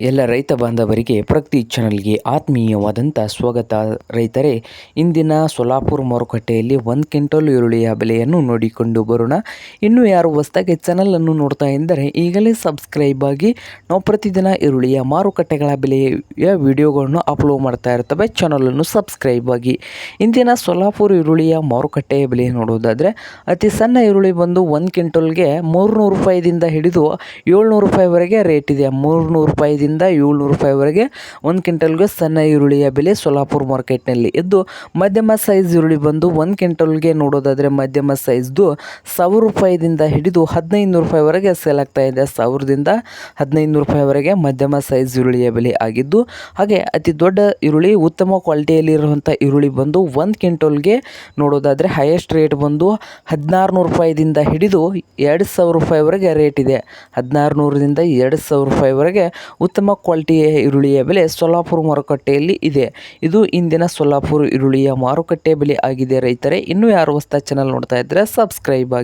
ಎಲ್ಲ ರೈತ ಬಾಂಧವರಿಗೆ ಪ್ರಗತಿ ಚಾನಲ್ಗೆ ಆತ್ಮೀಯವಾದಂಥ ಸ್ವಾಗತ. ರೈತರೇ, ಇಂದಿನ ಸೊಲ್ಲಾಪುರ ಮಾರುಕಟ್ಟೆಯಲ್ಲಿ 1 ಕ್ವಿಂಟಲ್ ಈರುಳ್ಳಿಯ ಬೆಲೆಯನ್ನು ನೋಡಿಕೊಂಡು ಬರೋಣ. ಇನ್ನೂ ಯಾರು ಹೊಸದಾಗಿ ಚಾನಲನ್ನು ನೋಡ್ತಾ ಇದ್ದರೆ ಈಗಲೇ ಸಬ್ಸ್ಕ್ರೈಬ್ ಆಗಿ. ನಾವು ಪ್ರತಿದಿನ ಈರುಳ್ಳಿಯ ಮಾರುಕಟ್ಟೆಗಳ ಬೆಲೆಯ ವಿಡಿಯೋಗಳನ್ನು ಅಪ್ಲೋಡ್ ಮಾಡ್ತಾ ಇರ್ತವೆ. ಚಾನಲನ್ನು ಸಬ್ಸ್ಕ್ರೈಬ್ ಆಗಿ. ಇಂದಿನ ಸೊಲ್ಲಾಪುರ ಈರುಳ್ಳಿಯ ಮಾರುಕಟ್ಟೆಯ ಬೆಲೆ ನೋಡೋದಾದರೆ ಅತಿ ಸಣ್ಣ ಈರುಳ್ಳಿ ಬಂದು 1 ಕ್ವಿಂಟಲ್ಗೆ 300 ರೂಪಾಯಿದಿಂದ ಹಿಡಿದು 700 ರೂಪಾಯಿವರೆಗೆ ರೇಟ್ ಇದೆ. 300 ರೂಪಾಯಿದಿಂದ 700 ರೂಪಾಯಿವರೆಗೆ 1 ಕ್ವಿಂಟಲ್ಗೆ ಸಣ್ಣ ಈರುಳ್ಳಿಯ ಬೆಲೆ ಸೊಲ್ಲಾಪುರ ಮಾರ್ಕೆಟ್ನಲ್ಲಿ ಇದ್ದು, ಮಧ್ಯಮ ಸೈಜ್ ಈರುಳ್ಳಿ ಬಂದು 1 ಕ್ವಿಂಟಲ್ಗೆ ನೋಡೋದಾದರೆ ಮಧ್ಯಮ ಸೈಜ್ದು 1000 ರೂಪಾಯಿದಿಂದ ಹಿಡಿದು 1500 ರೂಪಾಯಿವರೆಗೆ ಸೇಲ್ ಆಗ್ತಾ ಇದೆ. 1000ದಿಂದ 1500 ರೂಪಾಯಿವರೆಗೆ ಮಧ್ಯಮ ಸೈಜ್ ಈರುಳ್ಳಿಯ ಬೆಲೆ ಆಗಿದ್ದು, ಹಾಗೆ ಅತಿ ದೊಡ್ಡ ಈರುಳ್ಳಿ ಉತ್ತಮ ಕ್ವಾಲಿಟಿಯಲ್ಲಿ ಇರುವಂಥ ಈರುಳ್ಳಿ ಬಂದು 1 ಕ್ವಿಂಟಲ್ಗೆ ನೋಡೋದಾದರೆ ಹೈಯೆಸ್ಟ್ ರೇಟ್ ಬಂದು 1600 ರೂಪಾಯಿದಿಂದ ಹಿಡಿದು 2000 ರೂಪಾಯಿವರೆಗೆ ರೇಟ್ ಇದೆ. 1600ರಿಂದ 2000 ರೂಪಾಯಿವರೆಗೆ ಉತ್ತಮ ಕ್ವಾಲಿಟಿಯ ಈರುಳ್ಳಿಯ ಬೆಲೆ ಸೊಲ್ಲಾಪುರ ಮಾರುಕಟ್ಟೆಯಲ್ಲಿ ಇದೆ. ಇದು ಇಂದಿನ ಸೊಲ್ಲಾಪುರ ಈರುಳ್ಳಿಯ ಮಾರುಕಟ್ಟೆ ಬೆಲೆ ಆಗಿದೆ. ರೈತರೇ, ಇನ್ನೂ ಯಾರು ಹೊಸ ಚಾನಲ್ ನೋಡ್ತಾ ಇದ್ದರೆ ಸಬ್ಸ್ಕ್ರೈಬ್ ಆಗಿ.